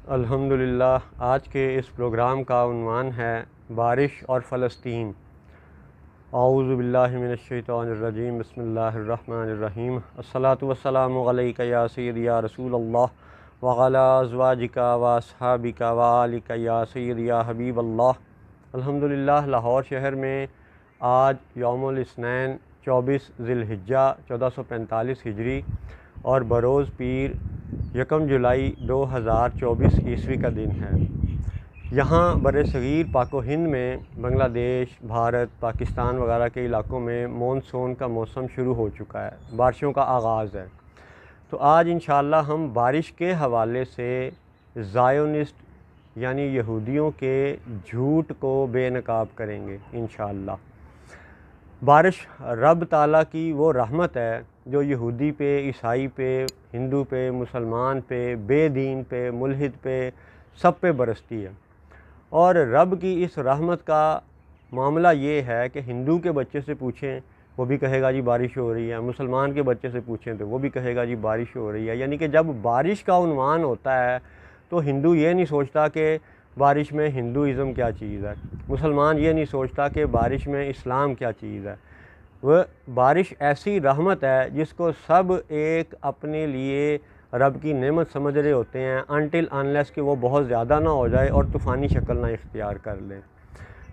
الحمدللہ آج کے اس پروگرام کا عنوان ہے بارش اور فلسطین۔ اعوذ باللہ من الشیطان الرجیم، بسم اللہ الرحمن الرحیم۔ الصلاۃ والسلام علیک یا سیدی یا رسول اللہ وعلی ازواجک و اصحابک و آلک یا سیدی یا حبیب اللہ۔ الحمدللہ لاہور شہر میں آج یوم الاثنین 24 ذی الحجہ 1445 ہجری اور بروز پیر 1 جولائی 2024 عیسوی کا دن ہے۔ یہاں بر صغیر پاک و ہند میں بنگلہ دیش، بھارت، پاکستان وغیرہ کے علاقوں میں مونسون کا موسم شروع ہو چکا ہے، بارشوں کا آغاز ہے۔ تو آج انشاءاللہ ہم بارش کے حوالے سے زائونسٹ یعنی یہودیوں کے جھوٹ کو بے نقاب کریں گے انشاءاللہ۔ بارش رب تعالیٰ کی وہ رحمت ہے جو یہودی پہ، عیسائی پہ، ہندو پہ، مسلمان پہ، بے دین پہ، ملحد پہ، سب پہ برستی ہے۔ اور رب کی اس رحمت کا معاملہ یہ ہے کہ ہندو کے بچے سے پوچھیں وہ بھی کہے گا جی بارش ہو رہی ہے، مسلمان کے بچے سے پوچھیں تو وہ بھی کہے گا جی بارش ہو رہی ہے۔ یعنی کہ جب بارش کا عنوان ہوتا ہے تو ہندو یہ نہیں سوچتا کہ بارش میں ہندوازم کیا چیز ہے، مسلمان یہ نہیں سوچتا کہ بارش میں اسلام کیا چیز ہے۔ وہ بارش ایسی رحمت ہے جس کو سب ایک اپنے لیے رب کی نعمت سمجھ رہے ہوتے ہیں انٹل انلیس کہ وہ بہت زیادہ نہ ہو جائے اور طوفانی شکل نہ اختیار کر لے۔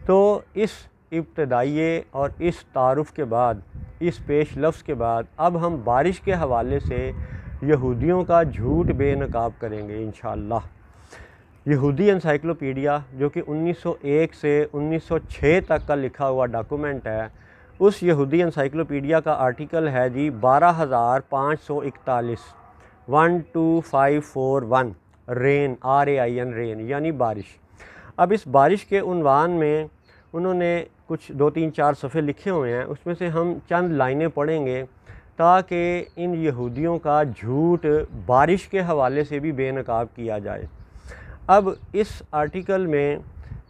تو اس ابتدائیے اور اس تعارف کے بعد، اس پیش لفظ کے بعد اب ہم بارش کے حوالے سے یہودیوں کا جھوٹ بے نقاب کریں گے انشاءاللہ۔ یہودی انسائکلوپیڈیا جو کہ 1901 سے 1906 تک کا لکھا ہوا ڈاکومنٹ ہے، اس یہودی انسائکلوپیڈیا کا آرٹیکل ہے جی 12541 12541 رین RAIN رین یعنی بارش۔ اب اس بارش کے عنوان میں انہوں نے کچھ 2-3-4 صفحے لکھے ہوئے ہیں، اس میں سے ہم چند لائنیں پڑھیں گے تاکہ ان یہودیوں کا جھوٹ بارش کے حوالے سے بھی بے نقاب کیا جائے۔ اب اس آرٹیکل میں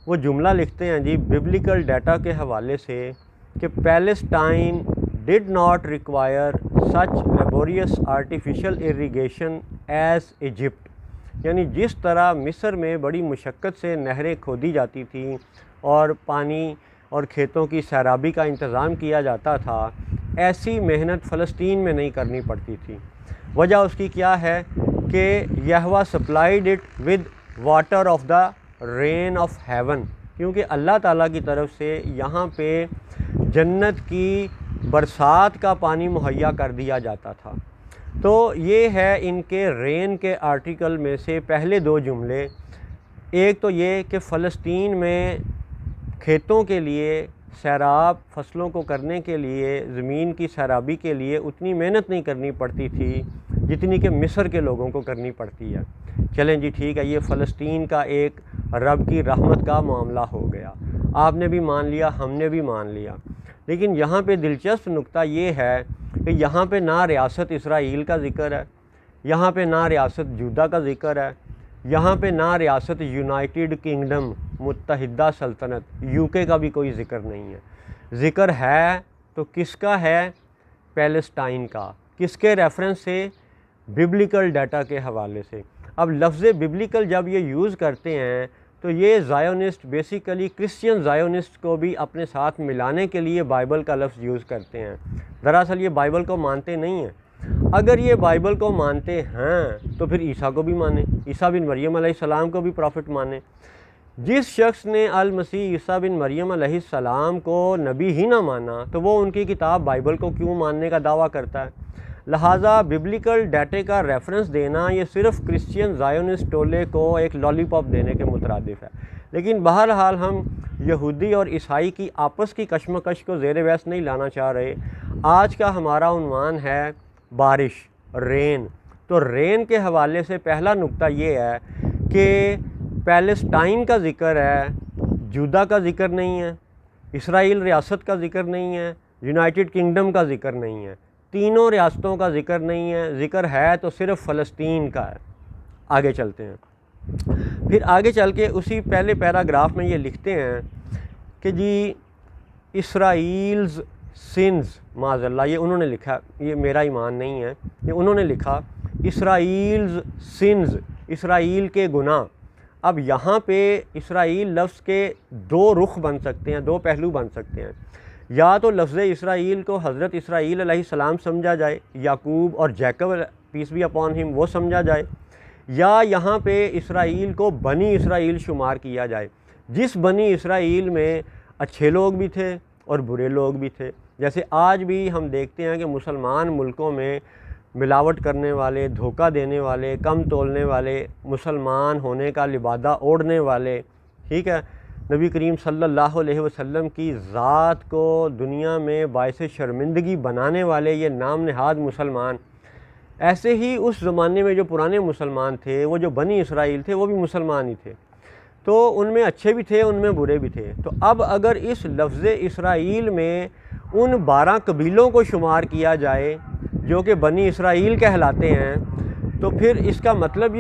وہ جملہ لکھتے ہیں جی ببلیکل ڈیٹا کے حوالے سے کہ Palestine did not require such laborious artificial irrigation as Egypt, یعنی جس طرح مصر میں بڑی مشقت سے نہریں کھودی جاتی تھیں اور پانی اور کھیتوں کی سیرابی کا انتظام کیا جاتا تھا، ایسی محنت فلسطین میں نہیں کرنی پڑتی تھی۔ وجہ اس کی کیا ہے کہ Yahweh supplied it with water of the rain of heaven, کیونکہ اللہ تعالیٰ کی طرف سے یہاں پہ جنت کی برسات کا پانی مہیا کر دیا جاتا تھا۔ تو یہ ہے ان کے رین کے آرٹیکل میں سے پہلے 2 جملے۔ ایک تو یہ کہ فلسطین میں کھیتوں کے لیے سیراب، فصلوں کو کرنے کے لیے، زمین کی سیرابی کے لیے اتنی محنت نہیں کرنی پڑتی تھی جتنی کہ مصر کے لوگوں کو کرنی پڑتی ہے۔ چلیں جی ٹھیک ہے، یہ فلسطین کا ایک رب کی رحمت کا معاملہ ہو گیا، آپ نے بھی مان لیا، ہم نے بھی مان لیا۔ لیکن یہاں پہ دلچسپ نقطہ یہ ہے کہ یہاں پہ نہ ریاست اسرائیل کا ذکر ہے، یہاں پہ نہ ریاست جودا کا ذکر ہے، یہاں پہ نہ ریاست یونائٹڈ کنگڈم متحدہ سلطنت UK کا بھی کوئی ذکر نہیں ہے۔ ذکر ہے تو کس کا ہے؟ پیلسٹائن کا۔ کس کے ریفرنس سے؟ ببلیکل ڈیٹا کے حوالے سے۔ اب لفظ ببلیکل جب یہ یوز کرتے ہیں تو یہ زائونسٹ بیسیکلی کرسچین زائونسٹ کو بھی اپنے ساتھ ملانے کے لیے بائبل کا لفظ یوز کرتے ہیں۔ دراصل یہ بائبل کو مانتے نہیں ہیں۔ اگر یہ بائبل کو مانتے ہیں تو پھر عیسیٰ کو بھی مانیں، عیسیٰ بن مریم علیہ السلام کو بھی پروفٹ مانیں۔ جس شخص نے المسیح عیسیٰ بن مریم علیہ السلام کو نبی ہی نہ مانا تو وہ ان کی کتاب بائبل کو کیوں ماننے کا دعویٰ کرتا ہے؟ لہٰذا ببلیکل ڈیٹے کا ریفرنس دینا یہ صرف کرسچین زائونسٹ ٹولے کو ایک لالی پاپ دینے کے مترادف ہے۔ لیکن بہرحال ہم یہودی اور عیسائی کی آپس کی کشمکش کو زیر بحث نہیں لانا چاہ رہے۔ آج کا ہمارا عنوان ہے بارش، رین۔ تو رین کے حوالے سے پہلا نقطہ یہ ہے کہ پیلسٹائن کا ذکر ہے، جودا کا ذکر نہیں ہے، اسرائیل ریاست کا ذکر نہیں ہے، یونائٹڈ کنگڈم کا ذکر نہیں ہے، تینوں ریاستوں کا ذکر نہیں ہے۔ ذکر ہے تو صرف فلسطین کا ہے۔ آگے چلتے ہیں۔ پھر آگے چل کے اسی پہلے پیراگراف میں یہ لکھتے ہیں کہ جی اسرائیلز سنز، معاذ اللہ یہ انہوں نے لکھا، یہ میرا ایمان نہیں ہے، یہ انہوں نے لکھا اسرائیلز سنز اسرائیل کے گناہ۔ اب یہاں پہ اسرائیل لفظ کے دو رخ بن سکتے ہیں، دو پہلو بن سکتے ہیں۔ یا تو لفظ اسرائیل کو حضرت اسرائیل علیہ السلام سمجھا جائے، یعقوب اور Jacob piece be upon him وہ سمجھا جائے، یا یہاں پہ اسرائیل کو بنی اسرائیل شمار کیا جائے، جس بنی اسرائیل میں اچھے لوگ بھی تھے اور برے لوگ بھی تھے۔ جیسے آج بھی ہم دیکھتے ہیں کہ مسلمان ملکوں میں ملاوٹ کرنے والے، دھوکہ دینے والے، کم تولنے والے، مسلمان ہونے کا لبادہ اوڑھنے والے، ٹھیک ہے، نبی کریم صلی اللہ علیہ وسلم کی ذات کو دنیا میں باعث شرمندگی بنانے والے یہ نام نہاد مسلمان، ایسے ہی اس زمانے میں جو پرانے مسلمان تھے، وہ جو بنی اسرائیل تھے، وہ بھی مسلمان ہی تھے، تو ان میں اچھے بھی تھے، ان میں برے بھی تھے۔ تو اب اگر اس لفظ اسرائیل میں ان 12 قبیلوں کو شمار کیا جائے جو کہ بنی اسرائیل کہلاتے ہیں، تو پھر اس کا مطلب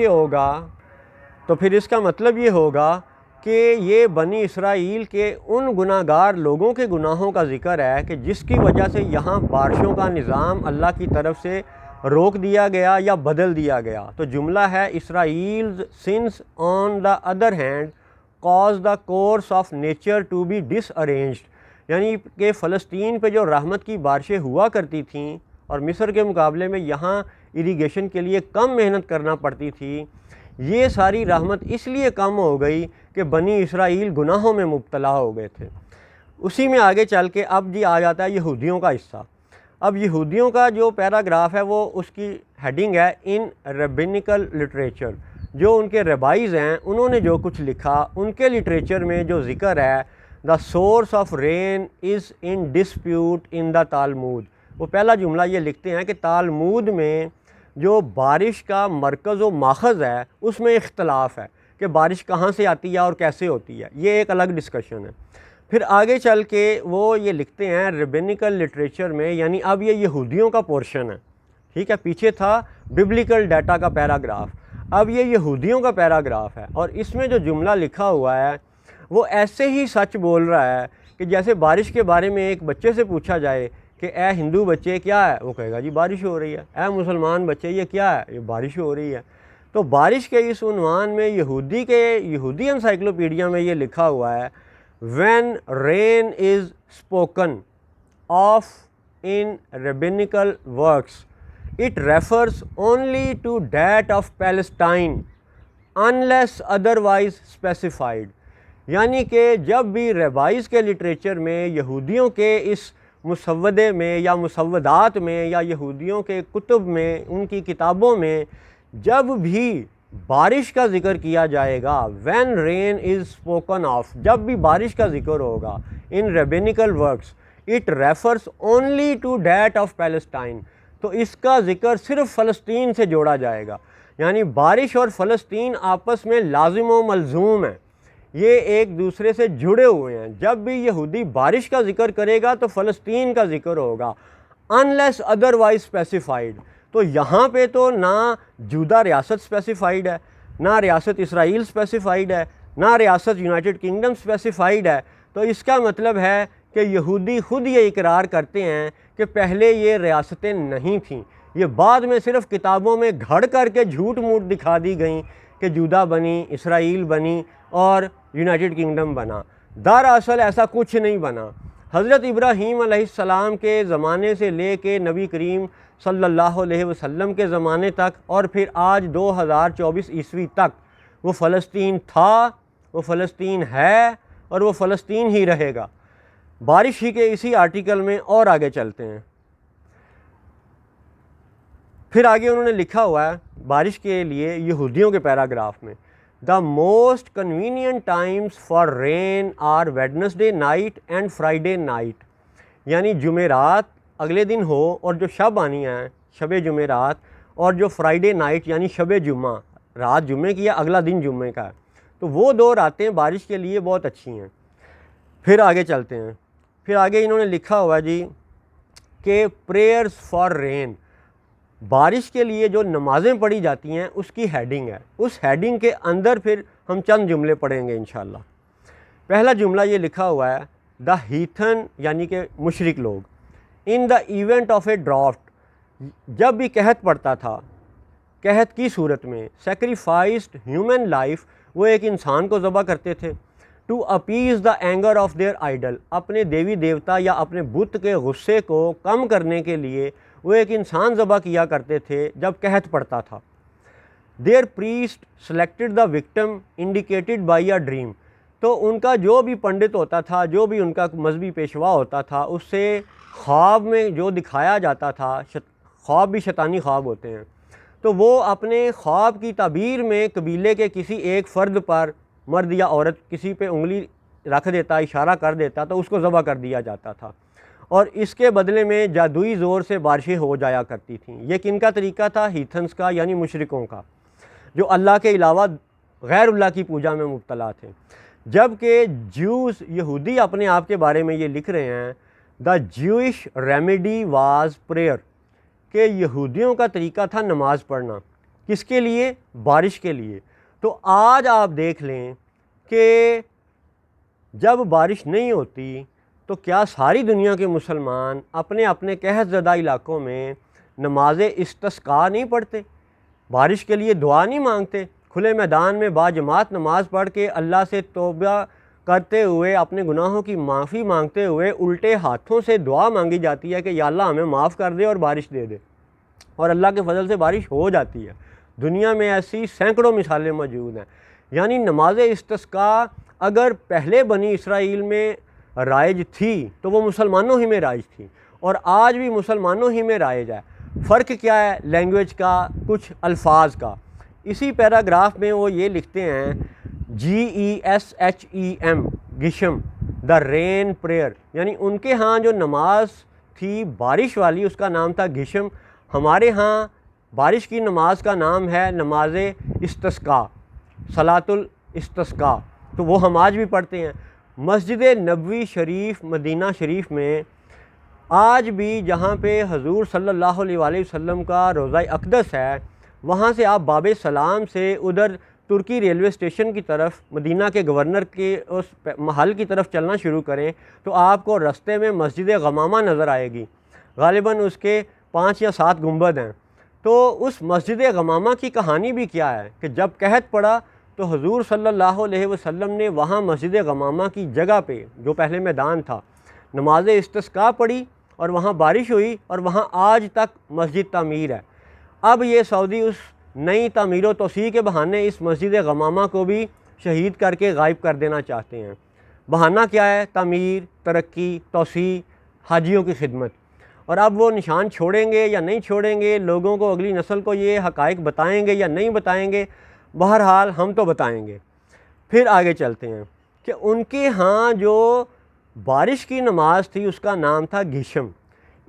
یہ ہوگا کہ یہ بنی اسرائیل کے ان گناہ گار لوگوں کے گناہوں کا ذکر ہے کہ جس کی وجہ سے یہاں بارشوں کا نظام اللہ کی طرف سے روک دیا گیا یا بدل دیا گیا۔ تو جملہ ہے Israel's sense on the other hand cause the course of nature to be disarranged, یعنی کہ فلسطین پہ جو رحمت کی بارشیں ہوا کرتی تھیں اور مصر کے مقابلے میں یہاں اریگیشن کے لیے کم محنت کرنا پڑتی تھی، یہ ساری رحمت اس لیے کم ہو گئی کہ بنی اسرائیل گناہوں میں مبتلا ہو گئے تھے۔ اسی میں آگے چل کے اب جی آ جاتا ہے یہودیوں کا حصہ۔ اب یہودیوں کا جو پیراگراف ہے وہ اس کی ہیڈنگ ہے ان ریبینیکل لٹریچر، جو ان کے ریبائز ہیں انہوں نے جو کچھ لکھا، ان کے لٹریچر میں جو ذکر ہے the source of rain is in dispute in the Talmud. وہ پہلا جملہ یہ لکھتے ہیں کہ تالمود میں جو بارش کا مرکز و ماخذ ہے اس میں اختلاف ہے کہ بارش کہاں سے آتی ہے اور کیسے ہوتی ہے، یہ ایک الگ ڈسکشن ہے۔ پھر آگے چل کے وہ یہ لکھتے ہیں ریبینیکل لٹریچر میں، یعنی اب یہ یہودیوں کا پورشن ہے، ٹھیک ہے، پیچھے تھا ببلیکل ڈیٹا کا پیراگراف، اب یہ یہودیوں کا پیراگراف ہے، اور اس میں جو جملہ لکھا ہوا ہے وہ ایسے ہی سچ بول رہا ہے کہ جیسے بارش کے بارے میں ایک بچے سے پوچھا جائے کہ اے ہندو بچے کیا ہے، وہ کہے گا جی بارش ہو رہی ہے، اے مسلمان بچے یہ کیا ہے، یہ بارش ہو رہی ہے۔ تو بارش کے اس عنوان میں یہودی انسائکلوپیڈیا میں یہ لکھا ہوا ہے when rain is spoken of in rabbinical works it refers only to that of Palestine unless otherwise specified، یعنی کہ جب بھی ریبائز کے لٹریچر میں یہودیوں کے اس مسودے میں یا مسودات میں یا یہودیوں کے کتب میں، ان کی کتابوں میں جب بھی بارش کا ذکر کیا جائے گا when rain is spoken of، جب بھی بارش کا ذکر ہوگا in rabbinical works it refers only to that of Palestine، تو اس کا ذکر صرف فلسطین سے جوڑا جائے گا، یعنی بارش اور فلسطین آپس میں لازم و ملزوم ہیں، یہ ایک دوسرے سے جڑے ہوئے ہیں۔ جب بھی یہودی بارش کا ذکر کرے گا تو فلسطین کا ذکر ہوگا unless otherwise specified۔ تو یہاں پہ تو نہ جودہ ریاست اسپیسیفائڈ ہے، نہ ریاست اسرائیل اسپیسیفائڈ ہے، نہ ریاست یونائٹڈ کنگڈم اسپیسیفائڈ ہے، تو اس کا مطلب ہے کہ یہودی خود یہ اقرار کرتے ہیں کہ پہلے یہ ریاستیں نہیں تھیں، یہ بعد میں صرف کتابوں میں گھڑ کر کے جھوٹ موٹ دکھا دی گئیں کہ جودہ بنی، اسرائیل بنی اور یونائٹڈ کنگڈم بنا، دراصل ایسا کچھ نہیں بنا۔ حضرت ابراہیم علیہ السلام کے زمانے سے لے کے نبی کریم صلی اللہ علیہ وسلم کے زمانے تک اور پھر آج 2024 عیسوی تک وہ فلسطین تھا، وہ فلسطین ہے اور وہ فلسطین ہی رہے گا۔ بارش ہی کے اسی آرٹیکل میں اور آگے چلتے ہیں، پھر آگے انہوں نے لکھا ہوا ہے بارش کے لیے یہودیوں کے پیراگراف میں the most convenient times for rain are Wednesday night and Friday night, یعنی جمعرات اگلے دن ہو اور جو شب آنی ہے شب جمعرات، اور جو فرائیڈے نائٹ یعنی شب جمعہ، رات جمعے کی ہے اگلا دن جمعے کا ہے، تو وہ دو راتیں بارش کے لیے بہت اچھی ہیں۔ پھر آگے چلتے ہیں، پھر آگے انہوں نے لکھا ہوا جی کہ پریئرز فار رین، بارش کے لیے جو نمازیں پڑھی جاتی ہیں اس کی ہیڈنگ ہے، اس ہیڈنگ کے اندر پھر ہم چند جملے پڑھیں گے انشاءاللہ۔ پہلا جملہ یہ لکھا ہوا ہے دا ہیتھن یعنی کہ مشرک لوگ in the event of a drought, جب بھی قحط پڑتا تھا، قحط کی صورت میں سیکریفائسڈ ہیومن لائف، وہ ایک انسان کو ذبح کرتے تھے to appease the anger of their idol, اپنے دیوی دیوتا یا اپنے بت کے غصے کو کم کرنے کے لیے وہ ایک انسان ذبح کیا کرتے تھے جب قحط پڑتا تھا۔ Their priest selected the victim indicated by a dream, تو ان کا جو بھی پنڈت ہوتا تھا، جو بھی ان کا مذہبی پیشوا ہوتا تھا، اس سے خواب میں جو دکھایا جاتا تھا، خواب بھی شیطانی خواب ہوتے ہیں، تو وہ اپنے خواب کی تعبیر میں قبیلے کے کسی ایک فرد پر، مرد یا عورت، کسی پہ انگلی رکھ دیتا، اشارہ کر دیتا، تو اس کو ذبح کر دیا جاتا تھا، اور اس کے بدلے میں جادوئی زور سے بارشیں ہو جایا کرتی تھیں۔ یہ کن کا طریقہ تھا؟ ہیتھنس کا، یعنی مشرکوں کا، جو اللہ کے علاوہ غیر اللہ کی پوجا میں مبتلا تھے۔ جبکہ جیوز، یہودی اپنے آپ کے بارے میں یہ لکھ رہے ہیں دا جیوش ریمیڈی واز پریئر، کہ یہودیوں کا طریقہ تھا نماز پڑھنا، کس کے لیے؟ بارش کے لیے۔ تو آج آپ دیکھ لیں کہ جب بارش نہیں ہوتی تو کیا ساری دنیا کے مسلمان اپنے اپنے قحط زدہ علاقوں میں نماز استسقاء نہیں پڑھتے؟ بارش کے لیے دعا نہیں مانگتے؟ کھلے میدان میں باجماعت نماز پڑھ کے اللہ سے توبہ کرتے ہوئے، اپنے گناہوں کی معافی مانگتے ہوئے الٹے ہاتھوں سے دعا مانگی جاتی ہے کہ یا اللہ ہمیں معاف کر دے اور بارش دے دے، اور اللہ کے فضل سے بارش ہو جاتی ہے۔ دنیا میں ایسی سینکڑوں مثالیں موجود ہیں۔ یعنی نماز استسقاء اگر پہلے بنی اسرائیل میں رائج تھی تو وہ مسلمانوں ہی میں رائج تھی، اور آج بھی مسلمانوں ہی میں رائج ہے۔ فرق کیا ہے؟ لینگویج کا، کچھ الفاظ کا۔ اسی پیراگراف میں وہ یہ لکھتے ہیں GESHEM، گشم، دا رین پریئر، یعنی ان کے ہاں جو نماز تھی بارش والی اس کا نام تھا گشم، ہمارے ہاں بارش کی نماز کا نام ہے نماز استسقاء، صلاۃ الاستسقاء، تو وہ ہم آج بھی پڑھتے ہیں۔ مسجد نبوی شریف مدینہ شریف میں آج بھی جہاں پہ حضور صلی اللہ علیہ وآلہ وسلم کا روضہ اقدس ہے، وہاں سے آپ باب سلام سے ادھر ترکی ریلوے اسٹیشن کی طرف، مدینہ کے گورنر کے اس محل کی طرف چلنا شروع کریں تو آپ کو رستے میں مسجد غمامہ نظر آئے گی، غالباً اس کے 5 یا 7 گنبد ہیں۔ تو اس مسجد غمامہ کی کہانی بھی کیا ہے کہ جب قحط پڑا تو حضور صلی اللہ علیہ وسلم نے وہاں مسجد غمامہ کی جگہ پہ، جو پہلے میدان تھا، نماز استسقاء پڑھی اور وہاں بارش ہوئی، اور وہاں آج تک مسجد تعمیر ہے۔ اب یہ سعودی اس نئی تعمیر و توسیع کے بہانے اس مسجد غمامہ کو بھی شہید کر کے غائب کر دینا چاہتے ہیں۔ بہانہ کیا ہے؟ تعمیر، ترقی، توسیع، حاجیوں کی خدمت۔ اور اب وہ نشان چھوڑیں گے یا نہیں چھوڑیں گے، لوگوں کو، اگلی نسل کو یہ حقائق بتائیں گے یا نہیں بتائیں گے، بہرحال ہم تو بتائیں گے۔ پھر آگے چلتے ہیں کہ ان کے ہاں جو بارش کی نماز تھی اس کا نام تھا گشم۔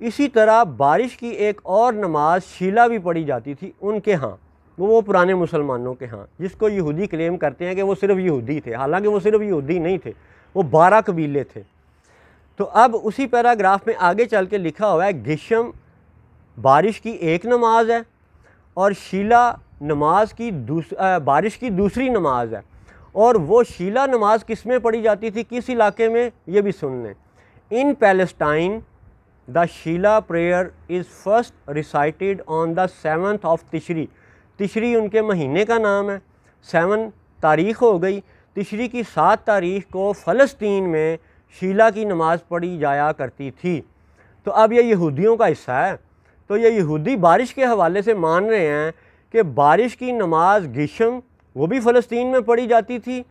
اسی طرح بارش کی ایک اور نماز شیلا بھی پڑھی جاتی تھی ان کے ہاں، وہ پرانے مسلمانوں کے ہاں، جس کو یہودی کلیم کرتے ہیں کہ وہ صرف یہودی تھے، حالانکہ وہ صرف یہودی نہیں تھے، وہ 12 قبیلے تھے۔ تو اب اسی پیراگراف میں آگے چل کے لکھا ہوا ہے گشم بارش کی ایک نماز ہے، اور شیلا نماز کی بارش کی دوسری نماز ہے۔ اور وہ شیلا نماز کس میں پڑھی جاتی تھی، کس علاقے میں؟ یہ بھی سن لیں۔ In Palestine the sheila prayer is first recited on the 7th of Tishri, Tishri ان کے مہینے کا نام ہے، 7 تاریخ ہو گئی، تشری کی 7 تاریخ کو فلسطین میں شیلا کی نماز پڑھی جایا کرتی تھی۔ تو اب یہ یہودیوں کا حصہ ہے، تو یہ یہودی بارش کے حوالے سے مان رہے ہیں کہ بارش کی نماز گشم وہ بھی فلسطین میں پڑھی جاتی تھی،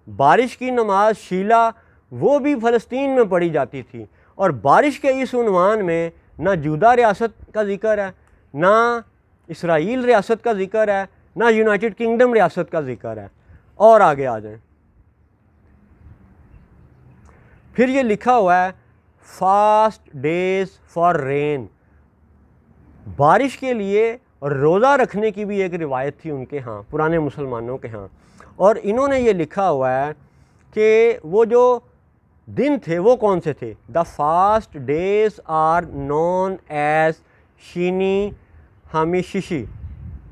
بارش کی نماز شیلا وہ بھی فلسطین میں پڑھی جاتی تھی، اور بارش کے اس عنوان میں نہ جودہ ریاست کا ذکر ہے، نہ اسرائیل ریاست کا ذکر ہے، نہ یونائٹڈ کنگڈم ریاست کا ذکر ہے۔ اور آگے آ جائیں، پھر یہ لکھا ہوا ہے فاسٹ ڈیز فار رین، بارش کے لیے روزہ رکھنے کی بھی ایک روایت تھی ان کے ہاں، پرانے مسلمانوں کے ہاں۔ اور انہوں نے یہ لکھا ہوا ہے کہ وہ جو دن تھے وہ کون سے تھے؟ The fast days are known as شینی ہمیششی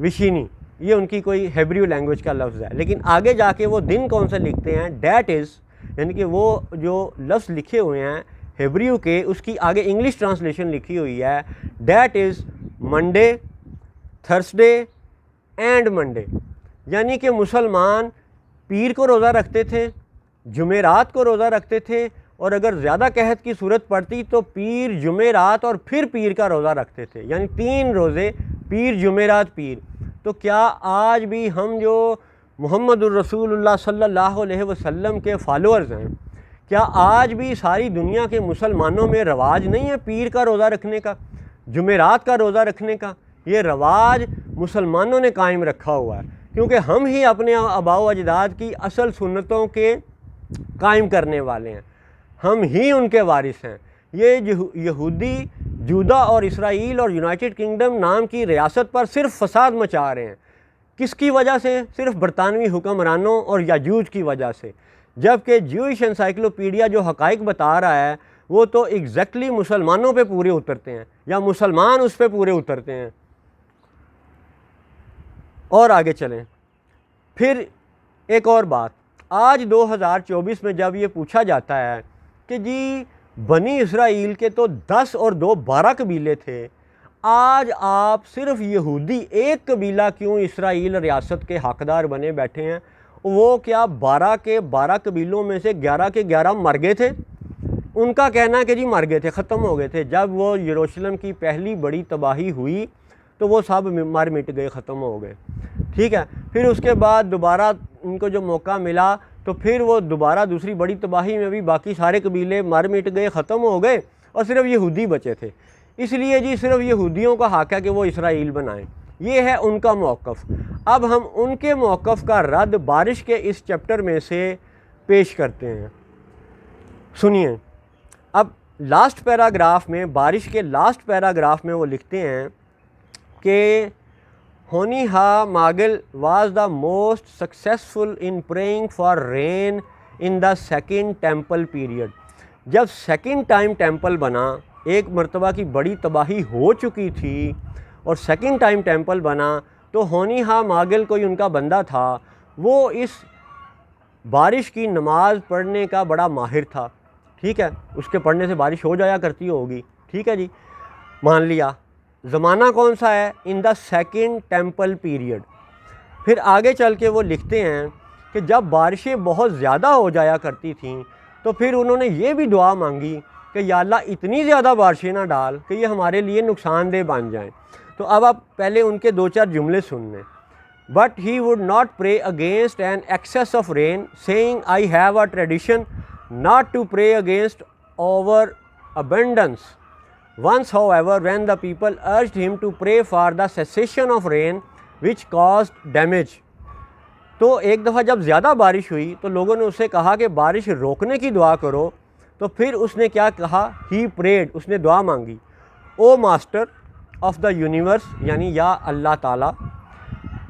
وشینی، یہ ان کی کوئی ہیبریو لینگویج کا لفظ ہے، لیکن آگے جا کے وہ دن کون سے لکھتے ہیں؟ ڈیٹ از، یعنی کہ وہ جو لفظ لکھے ہوئے ہیں ہیبریو کے، اس کی آگے انگلش ٹرانسلیشن لکھی ہوئی ہے، that is Monday, Thursday, and Monday, یعنی کہ مسلمان پیر کو روزہ رکھتے تھے، جمعرات کو روزہ رکھتے تھے، اور اگر زیادہ قحط کی صورت پڑتی تو پیر، جمعرات اور پھر پیر کا روزہ رکھتے تھے، یعنی 3 روزے، پیر، جمعرات، پیر۔ تو کیا آج بھی ہم جو محمد الرسول اللہ صلی اللہ علیہ وسلم کے فالوورز ہیں، کیا آج بھی ساری دنیا کے مسلمانوں میں رواج نہیں ہے پیر کا روزہ رکھنے کا، جمعرات کا روزہ رکھنے کا؟ یہ رواج مسلمانوں نے قائم رکھا ہوا ہے، کیونکہ ہم ہی اپنے آباء و اجداد کی اصل سنتوں کے قائم کرنے والے ہیں، ہم ہی ان کے وارث ہیں۔ یہ یہودی جودا اور اسرائیل اور یونائٹڈ کنگڈم نام کی ریاست پر صرف فساد مچا رہے ہیں۔ کس کی وجہ سے؟ صرف برطانوی حکمرانوں اور یاجوج کی وجہ سے، جبکہ جوئش انسائکلوپیڈیا جو حقائق بتا رہا ہے وہ تو ایگزیکٹلی مسلمانوں پہ پورے اترتے ہیں، یا مسلمان اس پہ پورے اترتے ہیں۔ اور آگے چلیں، پھر ایک اور بات، آج 2024 میں جب یہ پوچھا جاتا ہے کہ جی بنی اسرائیل کے تو 10 اور 2 12 قبیلے تھے، آج آپ صرف یہودی ایک قبیلہ کیوں اسرائیل ریاست کے حقدار بنے بیٹھے ہیں؟ وہ کیا 12 کے 12 قبیلوں میں سے 11 کے 11 مر گئے تھے؟ ان کا کہنا ہے کہ جی مر گئے تھے، ختم ہو گئے تھے۔ جب وہ یروشلم کی پہلی بڑی تباہی ہوئی تو وہ سب مر مٹ گئے، ختم ہو گئے، ٹھیک ہے۔ پھر اس کے بعد دوبارہ ان کو جو موقع ملا تو پھر وہ دوبارہ دوسری بڑی تباہی میں بھی باقی سارے قبیلے مر مٹ گئے، ختم ہو گئے، اور صرف یہودی بچے تھے۔ اس لیے جی صرف یہودیوں کا حق ہے کہ وہ اسرائیل بنائیں، یہ ہے ان کا موقف۔ اب ہم ان کے موقف کا رد بارش کے اس چیپٹر میں سے پیش کرتے ہیں، سنیے۔ اب لاسٹ پیراگراف میں، بارش کے لاسٹ پیراگراف میں وہ لکھتے ہیں کہ Honi ha Maggel was the most successful in praying for rain in the second temple period. جب سیکنڈ ٹائم ٹیمپل بنا، ایک مرتبہ کی بڑی تباہی ہو چکی تھی اور سیکنڈ ٹائم ٹیمپل بنا، تو ہونی ہا ماگل کوئی ان کا بندہ تھا، وہ اس بارش کی نماز پڑھنے کا بڑا ماہر تھا، ٹھیک ہے، اس کے پڑھنے سے بارش ہو جایا کرتی ہوگی، ٹھیک ہے جی، مان لیا۔ زمانہ کون سا ہے؟ ان دا سیکنڈ ٹیمپل پیریڈ۔ پھر آگے چل کے وہ لکھتے ہیں کہ جب بارشیں بہت زیادہ ہو جایا کرتی تھیں تو پھر انہوں نے یہ بھی دعا مانگی کہ یا اللہ اتنی زیادہ بارشیں نہ ڈال کہ یہ ہمارے لیے نقصان دہ بن جائیں۔ تو اب آپ پہلے ان کے 2-4 جملے سن لیں۔ But he would not pray against an excess of rain saying I have a tradition not to pray against over abundance. Once, however, when the people urged him to pray for the cessation of rain which caused damage. تو ایک دفعہ جب زیادہ بارش ہوئی تو لوگوں نے اسے کہا کہ بارش روکنے کی دعا کرو، تو پھر اس نے کیا کہا؟ he prayed، اس نے دعا مانگی، او ماسٹر آف دا یونیورس، یعنی یا اللہ تعالیٰ،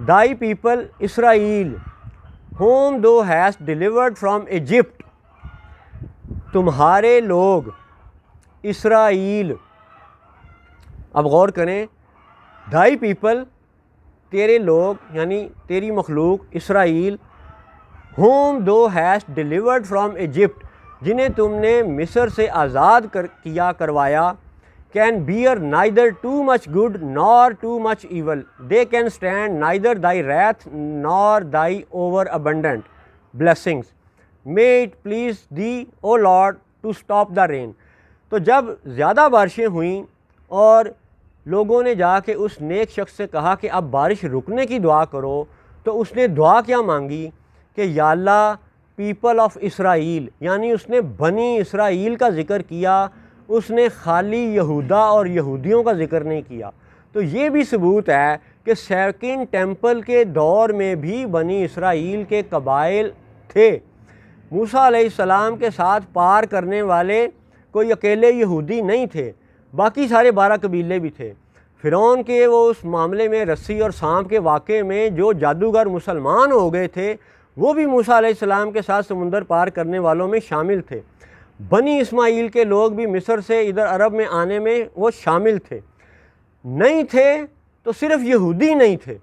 thy people Israel whom thou hast delivered from Egypt، تمہارے لوگ اسرائیل۔ اب غور کریں، دائی پیپل، تیرے لوگ یعنی تیری مخلوق اسرائیل، whom thou hast delivered from Egypt، جنہیں تم نے مصر سے آزاد کروایا، can bear neither too much good nor too much evil، they can stand neither thy wrath nor thy overabundant blessings، may it please thee O Lord to stop the rain۔ تو جب زیادہ بارشیں ہوئیں اور لوگوں نے جا کے اس نیک شخص سے کہا کہ اب بارش رکنے کی دعا کرو، تو اس نے دعا کیا مانگی کہ یا اللہ پیپل آف اسرائیل، یعنی اس نے بنی اسرائیل کا ذکر کیا، اس نے خالی یہودا اور یہودیوں کا ذکر نہیں کیا۔ تو یہ بھی ثبوت ہے کہ سیکنڈ ٹیمپل کے دور میں بھی بنی اسرائیل کے قبائل تھے۔ موسیٰ علیہ السلام کے ساتھ پار کرنے والے کوئی اکیلے یہودی نہیں تھے، باقی سارے 12 قبیلے بھی تھے۔ فرعون کے وہ اس معاملے میں رسی اور سانپ کے واقعے میں جو جادوگر مسلمان ہو گئے تھے، وہ بھی موسیٰ علیہ السلام کے ساتھ سمندر پار کرنے والوں میں شامل تھے۔ بنی اسماعیل کے لوگ بھی مصر سے ادھر عرب میں آنے میں وہ شامل تھے۔ نہیں تھے تو صرف یہودی نہیں تھے۔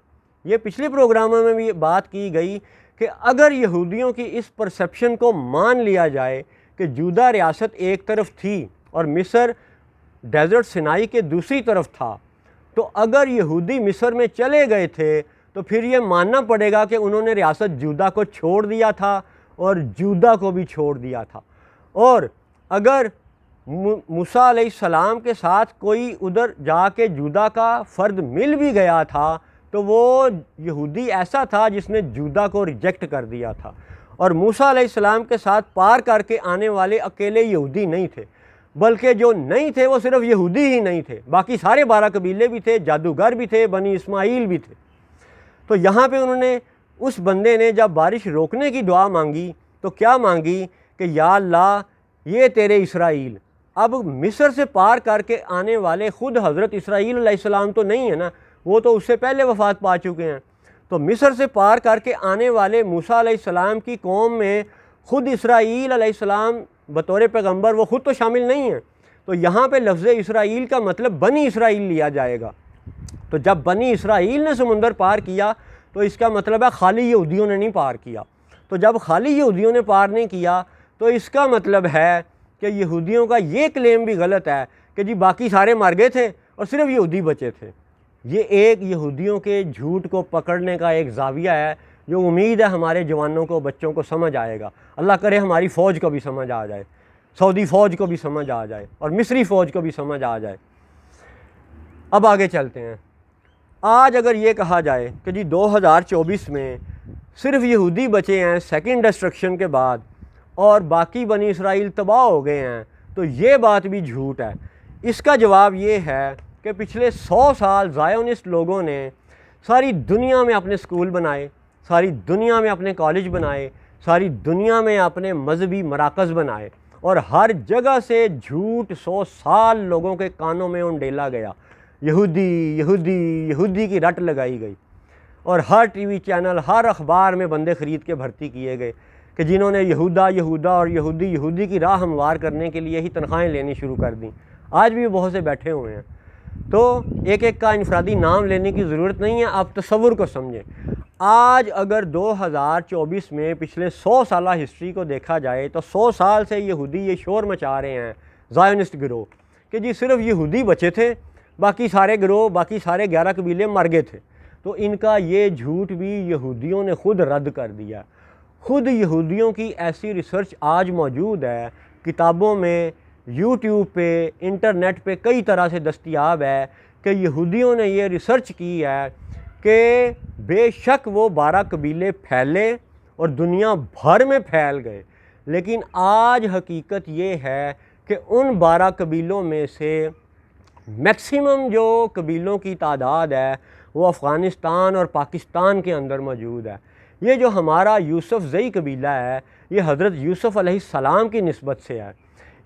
یہ پچھلے پروگراموں میں بھی بات کی گئی کہ اگر یہودیوں کی اس پرسیپشن کو مان لیا جائے کہ جودا ریاست ایک طرف تھی اور مصر ڈیزرٹ سینائی کے دوسری طرف تھا، تو اگر یہودی مصر میں چلے گئے تھے تو پھر یہ ماننا پڑے گا کہ انہوں نے ریاست جودہ کو چھوڑ دیا تھا اور جودہ کو بھی چھوڑ دیا تھا۔ اور اگر موسیٰ علیہ السلام کے ساتھ کوئی ادھر جا کے جودہ کا فرد مل بھی گیا تھا تو وہ یہودی ایسا تھا جس نے جودہ کو ریجیکٹ کر دیا تھا، اور موسیٰ علیہ السلام کے ساتھ پار کر کے آنے والے اکیلے یہودی نہیں تھے، بلکہ جو نہیں تھے وہ صرف یہودی ہی نہیں تھے، باقی سارے 12 قبیلے بھی تھے، جادوگر بھی تھے، بنی اسماعیل بھی تھے۔ تو یہاں پہ انہوں نے، اس بندے نے جب بارش روکنے کی دعا مانگی تو کیا مانگی کہ یا اللہ یہ تیرے اسرائیل، اب مصر سے پار کر کے آنے والے خود حضرت اسرائیل علیہ السلام تو نہیں ہے نا، وہ تو اس سے پہلے وفات پا چکے ہیں، تو مصر سے پار کر کے آنے والے موسیٰ علیہ السلام کی قوم میں خود اسرائیل علیہ السلام بطور پیغمبر وہ خود تو شامل نہیں ہیں، تو یہاں پہ لفظ اسرائیل کا مطلب بنی اسرائیل لیا جائے گا۔ تو جب بنی اسرائیل نے سمندر پار کیا تو اس کا مطلب ہے خالی یہودیوں نے نہیں پار کیا، تو جب خالی یہودیوں نے پار نہیں کیا تو اس کا مطلب ہے کہ یہودیوں کا یہ کلیم بھی غلط ہے کہ جی باقی سارے مر گئے تھے اور صرف یہودی بچے تھے۔ یہ ایک یہودیوں کے جھوٹ کو پکڑنے کا ایک زاویہ ہے جو امید ہے ہمارے جوانوں کو، بچوں کو سمجھ آئے گا۔ اللہ کرے ہماری فوج کو بھی سمجھ آ جائے، سعودی فوج کو بھی سمجھ آ جائے اور مصری فوج کو بھی سمجھ آ جائے۔ اب آگے چلتے ہیں۔ آج اگر یہ کہا جائے کہ جی 2024 میں صرف یہودی بچے ہیں سیکنڈ ڈسٹرکشن کے بعد اور باقی بنی اسرائیل تباہ ہو گئے ہیں، تو یہ بات بھی جھوٹ ہے۔ اس کا جواب یہ ہے کہ پچھلے 100 سال زائونسٹ لوگوں نے ساری دنیا میں اپنے اسکول بنائے، ساری دنیا میں اپنے کالج بنائے، ساری دنیا میں اپنے مذہبی مراکز بنائے، اور ہر جگہ سے جھوٹ 100 سال لوگوں کے کانوں میں انڈیلا گیا، یہودی یہودی یہودی کی رٹ لگائی گئی، اور ہر ٹی وی چینل، ہر اخبار میں بندے خرید کے بھرتی کیے گئے کہ جنہوں نے یہودا اور یہودی کی راہ ہموار کرنے کے لیے ہی تنخواہیں لینی شروع کر دیں۔ آج بھی بہت سے بیٹھے ہوئے ہیں، تو ایک ایک کا انفرادی نام لینے کی ضرورت نہیں ہے، آپ تصور کو سمجھیں۔ آج اگر 2024 میں پچھلے 100 سالہ ہسٹری کو دیکھا جائے تو 100 سال سے یہودی یہ شور مچا رہے ہیں، زائونسٹ گروہ، کہ جی صرف یہودی بچے تھے، باقی سارے گروہ، باقی سارے 11 قبیلے مر گئے تھے۔ تو ان کا یہ جھوٹ بھی یہودیوں نے خود رد کر دیا۔ خود یہودیوں کی ایسی ریسرچ آج موجود ہے، کتابوں میں، یوٹیوب پہ، انٹرنیٹ پہ کئی طرح سے دستیاب ہے کہ یہودیوں نے یہ ریسرچ کی ہے کہ بے شک وہ 12 قبیلے پھیلے اور دنیا بھر میں پھیل گئے، لیکن آج حقیقت یہ ہے کہ ان 12 قبیلوں میں سے میکسیمم جو قبیلوں کی تعداد ہے وہ افغانستان اور پاکستان کے اندر موجود ہے۔ یہ جو ہمارا یوسف زئی قبیلہ ہے یہ حضرت یوسف علیہ السلام کی نسبت سے ہے۔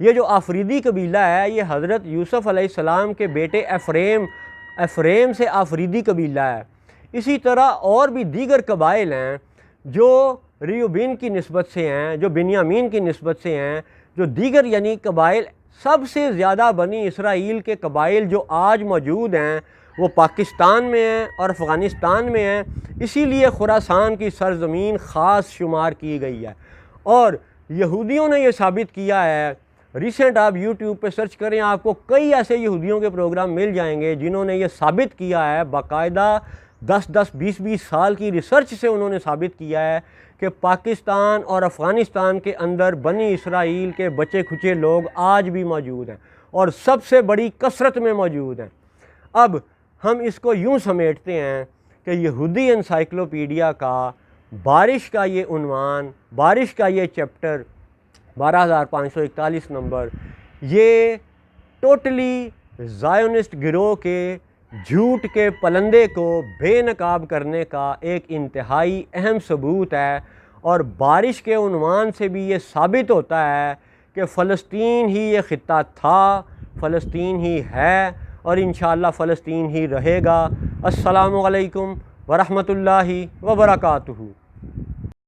یہ جو آفریدی قبیلہ ہے یہ حضرت یوسف علیہ السلام کے بیٹے افریم سے آفریدی قبیلہ ہے۔ اسی طرح اور بھی دیگر قبائل ہیں جو ریوبین کی نسبت سے ہیں، جو بنیامین کی نسبت سے ہیں، جو دیگر یعنی قبائل۔ سب سے زیادہ بنی اسرائیل کے قبائل جو آج موجود ہیں وہ پاکستان میں ہیں اور افغانستان میں ہیں، اسی لیے خراسان کی سرزمین خاص شمار کی گئی ہے۔ اور یہودیوں نے یہ ثابت کیا ہے، ریسنٹ آپ یوٹیوب پہ سرچ کریں، آپ کو کئی ایسے یہودیوں کے پروگرام مل جائیں گے جنہوں نے یہ ثابت کیا ہے، باقاعدہ 10-20 سال کی ریسرچ سے انہوں نے ثابت کیا ہے کہ پاکستان اور افغانستان کے اندر بنی اسرائیل کے بچے کھچے لوگ آج بھی موجود ہیں اور سب سے بڑی کثرت میں موجود ہیں۔ اب ہم اس کو یوں سمیٹتے ہیں کہ یہودی انسائکلوپیڈیا کا بارش کا یہ عنوان، بارش کا یہ چیپٹر 12541 نمبر، یہ ٹوٹلی زائونسٹ گروہ کے جھوٹ کے پلندے کو بے نقاب کرنے کا ایک انتہائی اہم ثبوت ہے، اور بارش کے عنوان سے بھی یہ ثابت ہوتا ہے کہ فلسطین ہی یہ خطہ تھا، فلسطین ہی ہے اور انشاءاللہ فلسطین ہی رہے گا۔ السلام علیکم ورحمۃ اللہ وبرکاتہ۔